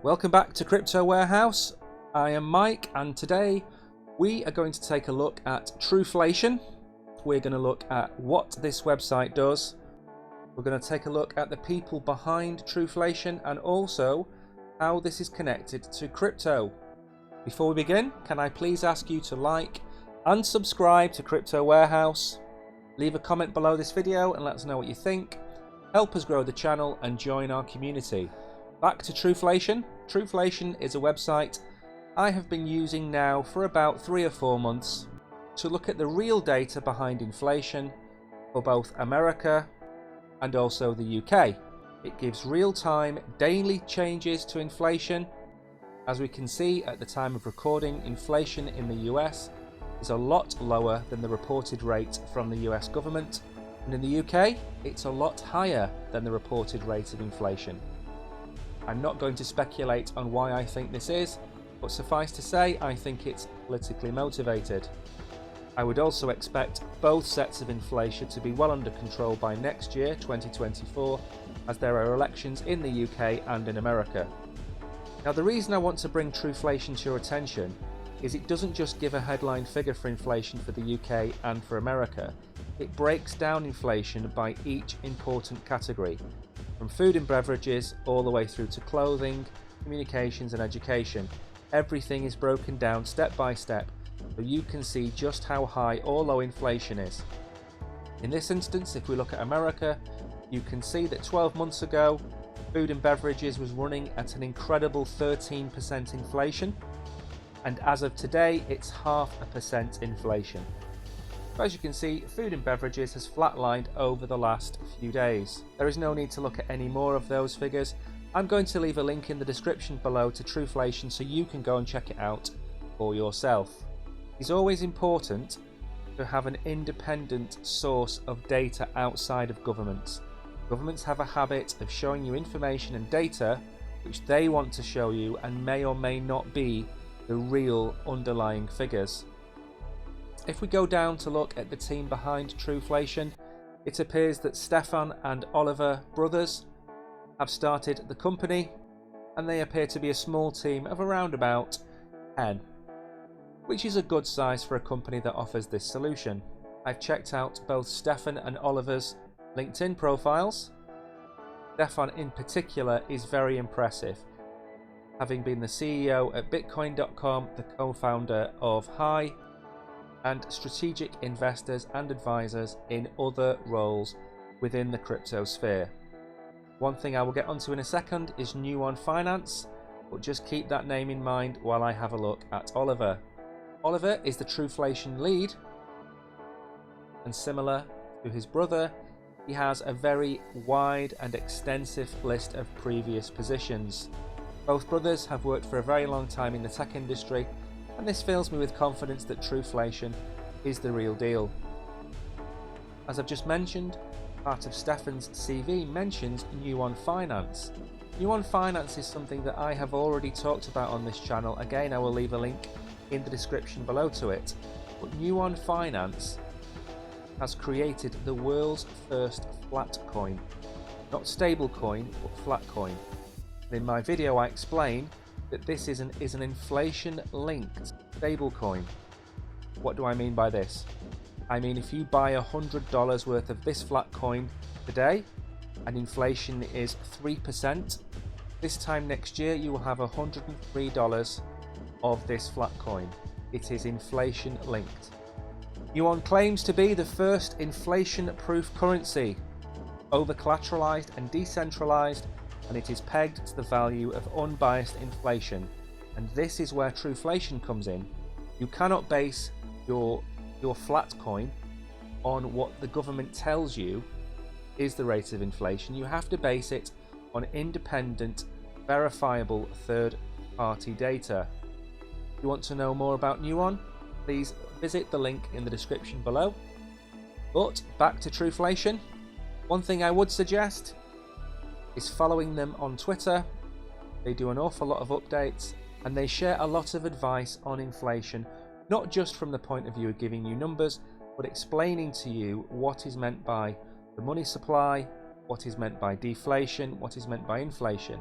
Welcome back to Crypto Warehouse. I am Mike, and today we are going to take a look at Truflation. We're going to look at what this website does. We're going to take a look at the people behind Truflation and also how this is connected to crypto. Before we begin, can I please ask you to like and subscribe to Crypto Warehouse? Leave a comment below this video and let us know what you think. Help us grow the channel and join our community. Back to Truflation. Truflation is a website I have been using now for about 3 or 4 months to look at the real data behind inflation for both America and also the UK. It gives real-time daily changes to inflation. As we can see at the time of recording, inflation in the US is a lot lower than the reported rate from the US government, and in the UK it's a lot higher than the reported rate of inflation. I'm not going to speculate on why I think this is, but suffice to say I think it's politically motivated. I would also expect both sets of inflation to be well under control by next year, 2024, as there are elections in the UK and in America. Now, the reason I want to bring Truflation to your attention is it doesn't just give a headline figure for inflation for the UK and for America. It breaks down inflation by each important category, from food and beverages all the way through to clothing, communications and education. Everything is broken down step by step so you can see just how high or low inflation is. In this instance, if we look at America, you can see that 12 months ago, food and beverages was running at an incredible 13% inflation, and as of today it's 0.5% inflation. As you can see, food and beverages has flatlined over the last few days. There is no need to look at any more of those figures. I'm going to leave a link in the description below to Truflation so you can go and check it out for yourself. It's always important to have an independent source of data outside of governments. Governments have a habit of showing you information and data which they want to show you and may or may not be the real underlying figures. If we go down to look at the team behind Truflation, it appears that Stefan and Oliver brothers have started the company, and they appear to be a small team of around about 10, which is a good size for a company that offers this solution. I've checked out both Stefan and Oliver's LinkedIn profiles. Stefan in particular is very impressive, having been the CEO at Bitcoin.com, the co-founder of High, and strategic investors and advisors in other roles within the crypto sphere. One thing I will get onto in a second is Nuon Finance, but just keep that name in mind while I have a look at Oliver. Oliver is the Truflation lead, and similar to his brother, he has a very wide and extensive list of previous positions. Both brothers have worked for a very long time in the tech industry, and this fills me with confidence that Truflation is the real deal. As I've just mentioned, part of Stefan's CV mentions Nuon Finance. Nuon Finance is something that I have already talked about on this channel. Again, I will leave a link in the description below to it. But Nuon Finance has created the world's first flat coin. Not stable coin, but flat coin. And in my video I explain that this is an inflation-linked stablecoin. What do I mean by this? I mean, if you buy $100 worth of this flat coin today and inflation is 3%, this time next year you will have $103 of this flat coin. It is inflation-linked. Nuon claims to be the first inflation-proof currency, over-collateralized and decentralized, and it is pegged to the value of unbiased inflation. And this is where Truflation comes in. You cannot base your flat coin on what the government tells you is the rate of inflation. You have to base it on independent, verifiable third-party data. If you want to know more about Nuon, please visit the link in the description below. But back to Truflation. One thing I would suggest is following them on Twitter. They do an awful lot of updates and they share a lot of advice on inflation, not just from the point of view of giving you numbers, but explaining to you what is meant by the money supply, what is meant by deflation, what is meant by inflation.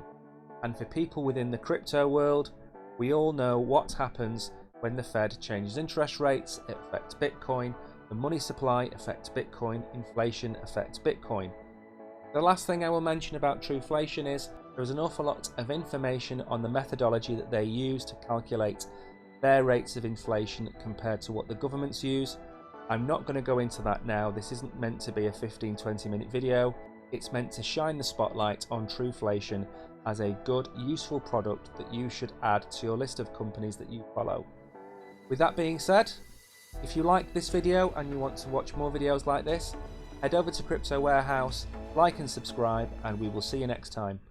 And for people within the crypto world, we all know what happens when the Fed changes interest rates. It affects Bitcoin, the money supply affects Bitcoin, inflation affects Bitcoin. The last thing I will mention about Truflation is there is an awful lot of information on the methodology that they use to calculate their rates of inflation compared to what the governments use. I'm not going to go into that now. This isn't meant to be a 15-20 minute video. It's meant to shine the spotlight on Truflation as a good, useful product that you should add to your list of companies that you follow. With that being said, if you like this video and you want to watch more videos like this, head over to Crypto Warehouse, like and subscribe, and we will see you next time.